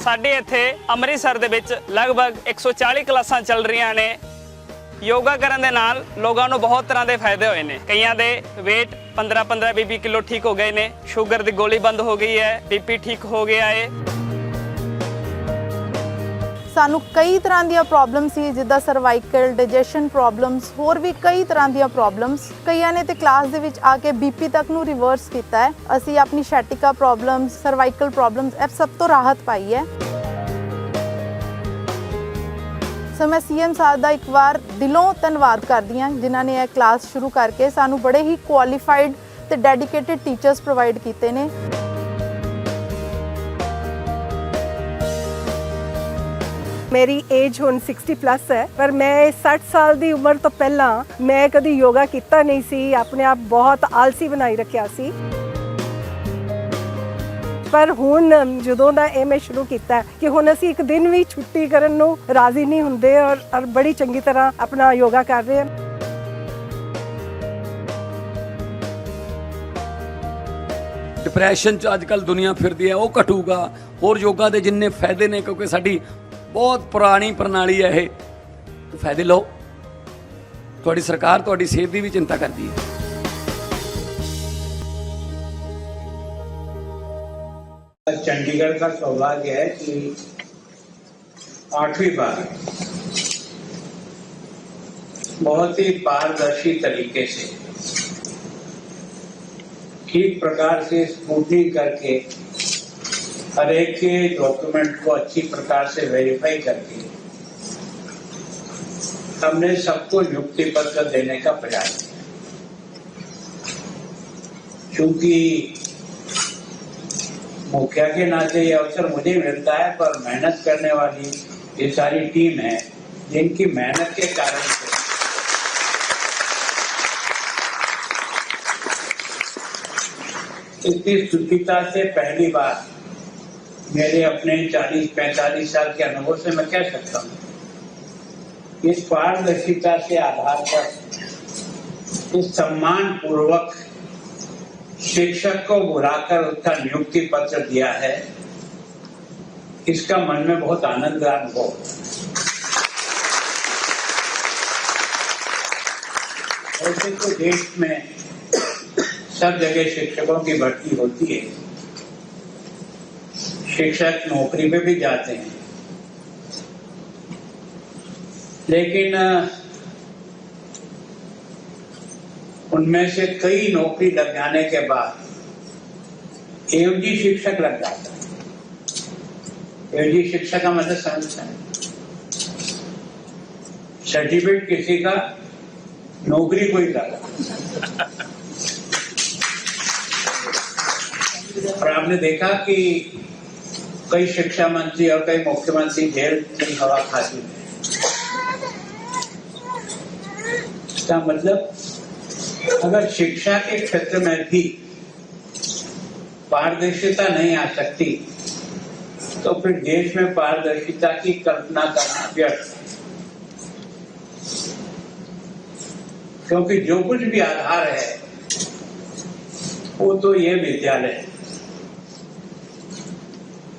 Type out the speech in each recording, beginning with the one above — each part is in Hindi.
ਸਾਡੇ ਇੱਥੇ ਅੰਮ੍ਰਿਤਸਰ ਦੇ ਵਿੱਚ ਲਗਭਗ 140 ਕਲਾਸਾਂ ਚੱਲ ਰਹੀਆਂ ਨੇ। ਯੋਗਾ ਕਰਨ ਦੇ ਨਾਲ ਲੋਕਾਂ ਨੂੰ ਬਹੁਤ ਤਰ੍ਹਾਂ ਦੇ ਫਾਇਦੇ ਹੋਏ ਨੇ। ਕਈਆਂ ਦੇ weight 15-15 20 ਕਿਲੋ ਠੀਕ ਹੋ ਗਏ ਨੇ, ਸ਼ੂਗਰ ਦੀ ਗੋਲੀ ਬੰਦ ਹੋ ਗਈ ਹੈ, BP ਠੀਕ ਹੋ ਗਿਆ ਹੈ। ਸਾਨੂੰ ਕਈ ਤਰ੍ਹਾਂ ਦੀਆਂ ਪ੍ਰੋਬਲਮ ਸੀ, ਜਿੱਦਾਂ ਸਰਵਾਈਕਲ, ਡਾਈਜੈਸ਼ਨ ਪ੍ਰੋਬਲਮਸ, ਹੋਰ ਵੀ ਕਈ ਤਰ੍ਹਾਂ ਦੀਆਂ ਪ੍ਰੋਬਲਮਸ। ਕਈਆਂ ਨੇ ਤੇ ਕਲਾਸ ਦੇ ਵਿੱਚ ਆ ਕੇ BP ਤੱਕ ਨੂੰ ਰਿਵਰਸ ਕੀਤਾ ਹੈ। ਅਸੀਂ ਆਪਣੀ ਸciatica ਪ੍ਰੋਬਲਮਸ, ਸਰਵਾਈਕਲ ਪ੍ਰੋਬਲਮਸ, ਇਹ ਸਭ ਤੋਂ ਰਾਹਤ ਪਾਈ ਹੈ। ਸੋ ਮੈਂ CM ਸਾਹਿਬ ਦਾ ਇੱਕ ਵਾਰ ਦਿਲੋਂ ਧੰਨਵਾਦ ਕਰਦੀ ਹਾਂ, ਜਿਨ੍ਹਾਂ ਨੇ ਇਹ ਕਲਾਸ ਸ਼ੁਰੂ ਕਰਕੇ ਸਾਨੂੰ ਬੜੇ ਹੀ ਕੁਆਲੀਫਾਈਡ ਤੇ ਡੈਡੀਕੇਟਿਡ ਟੀਚਰਸ ਪ੍ਰੋਵਾਈਡ ਕੀਤੇ ਨੇ। मेरी एज हुण 60+ है, पर मैं 60 साल की उम्र तो पहला मैं कभी योगा किया नहीं सी। अपने आप बहुत आलसी बनाई रखा सी, पर हुण जदों दा ये मैं शुरू किया कि हुण असीं एक दिन भी छुट्टी करन नूं राजी नहीं हुंदे और बड़ी चंगी तरह अपना योगा कर रहे हैं। डिप्रैशन च अजकल दुनिया फिरदी है, वो घटूगा। और योगा के जिन्ने फायदे ने, क्योंकि साडी बहुत पुरानी प्रणाली है ये, तो फायदे लो। थोड़ी सरकार थोड़ी सेहत की भी चिंता करती है। चंडीगढ़ का सौभाग्य है कि 8वीं बार बहुत ही पारदर्शी तरीके से ठीक प्रकार से स्क्रूटनी करके हर एक के डॉक्यूमेंट को अच्छी प्रकार से वेरीफाई करके हमने सबको नियुक्ति पत्र देने का प्रयास किया। क्योंकि मुखिया के नाते ये अवसर मुझे मिलता है, पर मेहनत करने वाली ये सारी टीम है, जिनकी मेहनत के कारण से इतनी शुद्धता से पहली बार मेरे अपने 40-45 साल के अनुभव से मैं कह सकता हूँ, इस पारदर्शिता के आधार पर इस सम्मान पूर्वक शिक्षक को बुलाकर उसका नियुक्ति पत्र दिया है। इसका मन में बहुत आनंद का अनुभव। ऐसे तो देश में सब जगह शिक्षकों की भर्ती होती है, शिक्षक नौकरी पे भी जाते हैं, लेकिन उनमें से कई नौकरी लग जाने के बाद एवजी शिक्षक लग जाता है। एवजी शिक्षक का मतलब समझता है, सर्टिफिकेट किसी का, नौकरी कोई लगा। और आपने देखा कि कई शिक्षा मंत्री और कई मुख्यमंत्री जेल की हवा खाती है। इसका मतलब अगर शिक्षा के क्षेत्र में भी पारदर्शिता नहीं आ सकती, तो फिर देश में पारदर्शिता की कल्पना करना व्यर्थ है। क्योंकि जो कुछ भी आधार है वो तो ये विद्यालय है,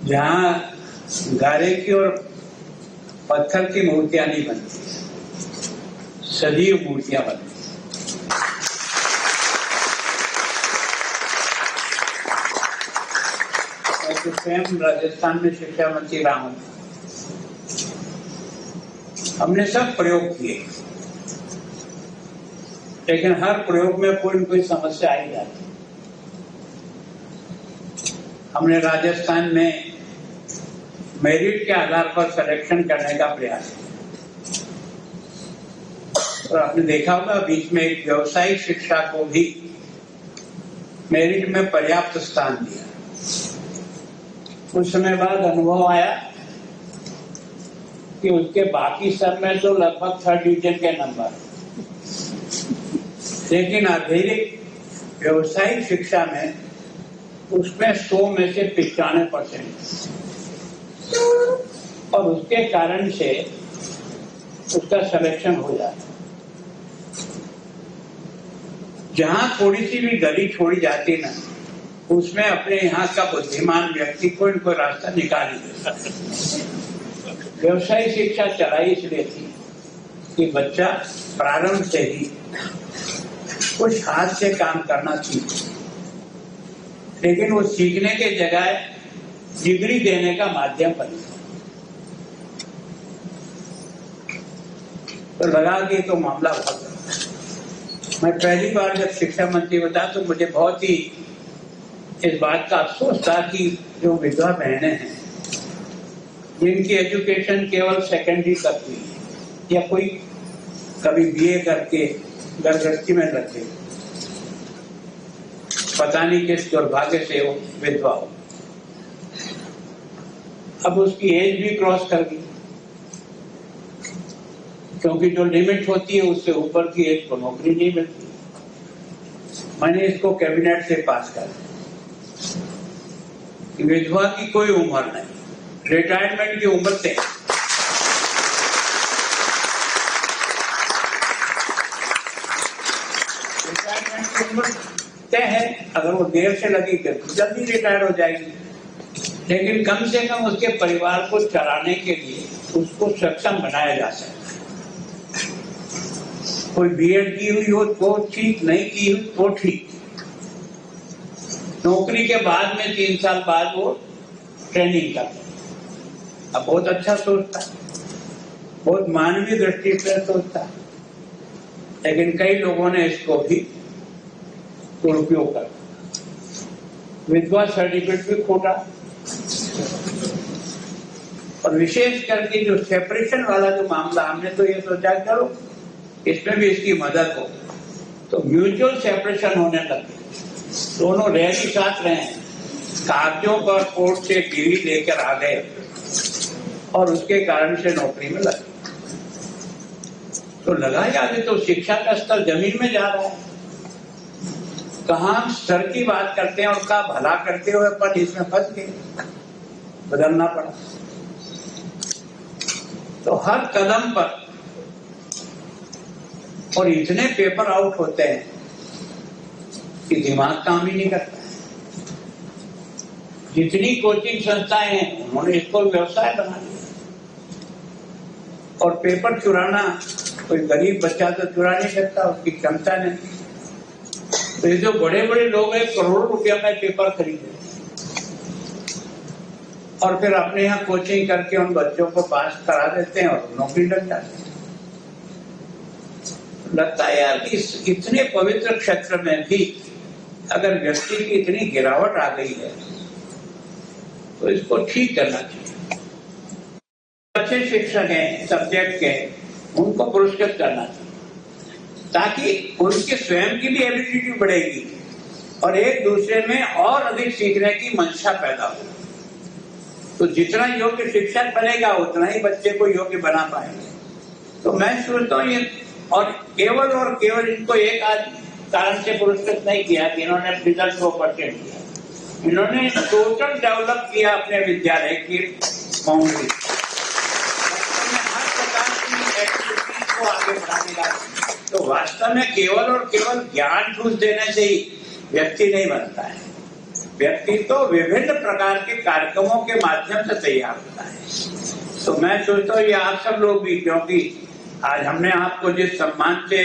जहाँ गारे की और पत्थर की मूर्तियां नहीं बनती, सजीव मूर्तियां बनती। तो स्वयं राजस्थान में शिक्षा मंत्री रहा हूं, हमने सब प्रयोग किए, लेकिन हर प्रयोग में कोई न कोई समस्या आई जाती। हमने राजस्थान में मेरिट के आधार पर सिलेक्शन करने का प्रयास किया, और आपने देखा होगा बीच में एक व्यावसायिक शिक्षा को भी मेरिट में पर्याप्त स्थान दिया। कुछ समय बाद अनुभव आया कि उसके बाकी सब में तो लगभग 3rd डिवीजन के नंबर, लेकिन आधुनिक व्यावसायिक शिक्षा में उसमें 100 में से 95%, और उसके कारण से उसका सिलेक्शन हो जाता। जहां थोड़ी सी भी गली छोड़ी जाती ना, उसमें अपने यहाँ का बुद्धिमान व्यक्ति को इनको रास्ता निकाल ही देता। व्यवसायिक शिक्षा चलाई इसलिए थी कि बच्चा प्रारंभ से ही कुछ हाथ से काम करना सीखे, लेकिन वो सीखने के जगह डिग्री देने का माध्यम बने। तो लगा कि तो मामला बहुत बड़ा। मैं पहली बार जब शिक्षा मंत्री बता तो मुझे बहुत ही इस बात का अफसोस था कि जो विधवा बहनें हैं जिनकी एजुकेशन केवल सेकेंडरी तक हुई है या कोई कभी बीए करके घर गृहस्थी में लग गई, पता नहीं किस दुर्भाग्य से वो विधवा हो, अब उसकी एज भी क्रॉस कर गई, क्योंकि जो लिमिट होती है उससे ऊपर की एज को नौकरी नहीं मिलती। मैंने इसको कैबिनेट से पास कर दिया कि विधवा की कोई उम्र नहीं, रिटायरमेंट की उम्र तय। रिटायरमेंट की उम्र तय है, अगर वो देर से लगी तो जल्दी रिटायर हो जाएगी, लेकिन कम से कम उसके परिवार को चलाने के लिए उसको सक्षम बनाया जा सकता है। कोई बीएड की हुई हो तो ठीक, नहीं की हुई तो ठीक। नौकरी के बाद में 3 साल बाद वो ट्रेनिंग करता है। अब बहुत अच्छा सोचता है, बहुत मानवीय दृष्टि से सोचता है, लेकिन कई लोगों ने इसको भी दुरुपयोग कर, विधवा सर्टिफिकेट भी खोटा, और विशेष करके जो सेपरेशन वाला जो मामला, हमने तो ये सोचा चलो इसमें भी इसकी मदद हो, तो म्यूचुअल सेपरेशन होने लगे, दोनों रह भी साथ रहे, कागजों पर कोर्ट से डिग्री लेकर आ गए और उसके कारण से नौकरी में लगे। तो लगा याद तो शिक्षा का स्तर जमीन में जा रहा है। कहाँ स्तर की बात करते हैं और कहाँ भला करते हुए पर इसमें फंस गए, बदलना पड़ा। तो हर कदम पर और इतने पेपर आउट होते हैं कि दिमाग काम ही नहीं करता है। जितनी कोचिंग संस्थाएं हैं उन्होंने इसको व्यवसाय बना लिया, और पेपर चुराना कोई गरीब बच्चा तो चुरा नहीं सकता, उसकी क्षमता नहीं। तो ये जो बड़े बड़े लोग हैं करोड़ों रुपया में पेपर खरीदे और फिर अपने यहाँ कोचिंग करके उन बच्चों को पास करा देते हैं और नौकरी लग जाती है। लगता है यार कि इतने पवित्र क्षेत्र में भी अगर व्यक्ति की इतनी गिरावट आ गई है तो इसको ठीक करना चाहिए। अच्छे शिक्षक हैं, सब्जेक्ट के, उनको पुरस्कृत करना चाहिए ताकि उनके स्वयं की भी एबिलिटी बढ़ेगी और एक दूसरे में और अधिक सीखने की मंशा पैदा हो। तो जितना योग्य शिक्षक बनेगा उतना ही बच्चे को योग्य बना पाएंगे। तो मैं सोचता हूँ ये, और केवल इनको एक आज कारण से पुरस्कृत नहीं किया कि इन्होंने रिजल्ट को परसेंट किया, इन्होंने टोटल डेवलप किया अपने विद्यालय की बाउंड्री, हर प्रकार की एक्टिविटीज को आगे बढ़ाने का। तो वास्तव में केवल ज्ञान घूस देने से ही व्यक्ति नहीं बनता है, व्यक्ति तो विभिन्न प्रकार के कार्यक्रमों के माध्यम से तैयार होता है। तो मैं सोचता हूँ ये आप सब लोग भी, क्योंकि आज हमने आपको जिस सम्मान से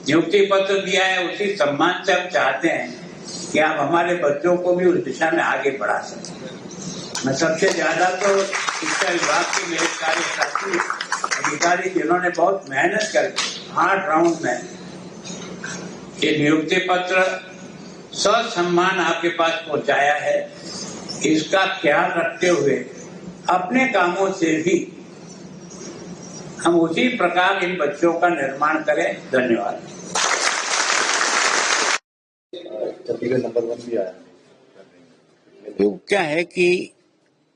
नियुक्ति पत्र दिया है उसी सम्मान से हम चाहते हैं कि आप हमारे बच्चों को भी उस दिशा में आगे बढ़ा सकें। मैं सबसे ज्यादा तो शिक्षा विभाग के मेरे सारे साथी अधिकारी जिन्होंने बहुत मेहनत करके 8 राउंड में ये नियुक्ति पत्र ससम्मान आपके पास पहुंचाया है, इसका ख्याल रखते हुए अपने कामों से भी हम उसी प्रकार इन बच्चों का निर्माण करें। धन्यवाद। नंबर 1 भी आया। तो क्या है कि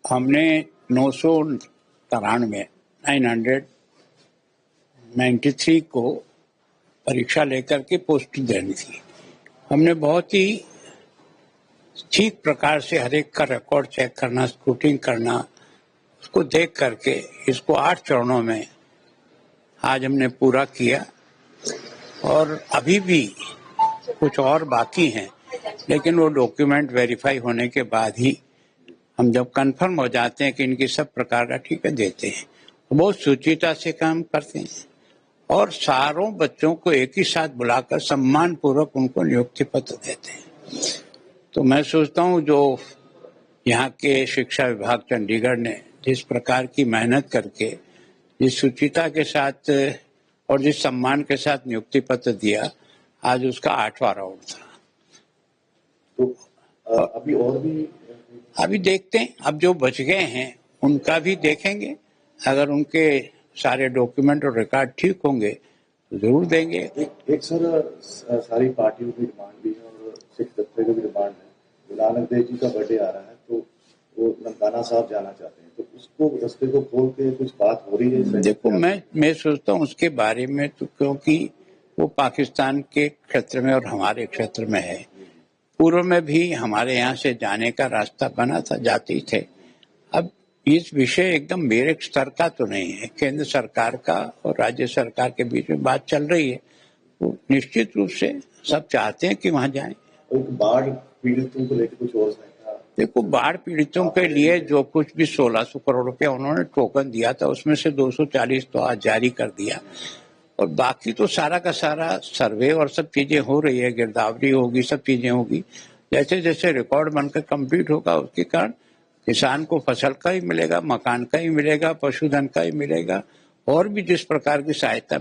हमने 993 को परीक्षा लेकर के पोस्ट देनी थी। हमने बहुत ही ठीक प्रकार से हर एक का रिकॉर्ड चेक करना, स्क्रूटिंग करना, उसको देख करके इसको 8 चरणों में आज हमने पूरा किया और अभी भी कुछ और बाकी हैं। लेकिन वो डॉक्यूमेंट वेरीफाई होने के बाद ही हम जब कंफर्म हो जाते हैं कि इनकी सब प्रकार का ठेका देते हैं, बहुत सुचिता से काम करते हैं और सारों बच्चों को एक ही साथ बुलाकर सम्मान पूर्वक उनको नियुक्ति पत्र देते हैं। तो मैं सोचता हूँ जो यहाँ के शिक्षा विभाग चंडीगढ़ ने जिस प्रकार की मेहनत करके जिस सुचिता के साथ और जिस सम्मान के साथ नियुक्ति पत्र दिया, आज उसका 8वां राउंड था। तो अभी और भी अभी देखते हैं, अब जो बच गए हैं उनका भी देखेंगे, अगर उनके सारे डॉक्यूमेंट और रिकॉर्ड ठीक होंगे तो जरूर देंगे। एक सर सारी पार्टियों की डिमांड भी है और सिख दफ्तर की भी डिमांड है। गुरु नानक देव जी का बर्थडे आ रहा है तो वो ननकाना साहब जाना चाहते हैं, तो उसको रास्ते को खोल के कुछ बात हो रही है? देखो मैं सोचता हूँ उसके बारे में, तो क्योंकि वो पाकिस्तान के क्षेत्र में और हमारे क्षेत्र में है, पूर्व में भी हमारे यहाँ से जाने का रास्ता बना था, जाते ही थे। अब इस विषय एकदम मेरे स्तर का तो नहीं है, केंद्र सरकार का और राज्य सरकार के बीच में बात चल रही है। तो निश्चित रूप से सब चाहते हैं कि वहाँ जाएं। बाढ़ पीड़ितों को लेकर कुछ और है? देखो, बाढ़ पीड़ितों के लिए जो कुछ भी 1600 करोड़ रुपया उन्होंने टोकन दिया था, उसमें से 240 तो आज जारी कर दिया और बाकी तो सारा का सारा सर्वे और सब चीजें हो रही है, गिरदावरी होगी, सब चीजें होगी। जैसे जैसे रिकॉर्ड बनकर कंप्लीट होगा उसके कारण किसान को फसल का ही मिलेगा, मकान का ही मिलेगा, पशुधन का ही मिलेगा और भी जिस प्रकार की सहायता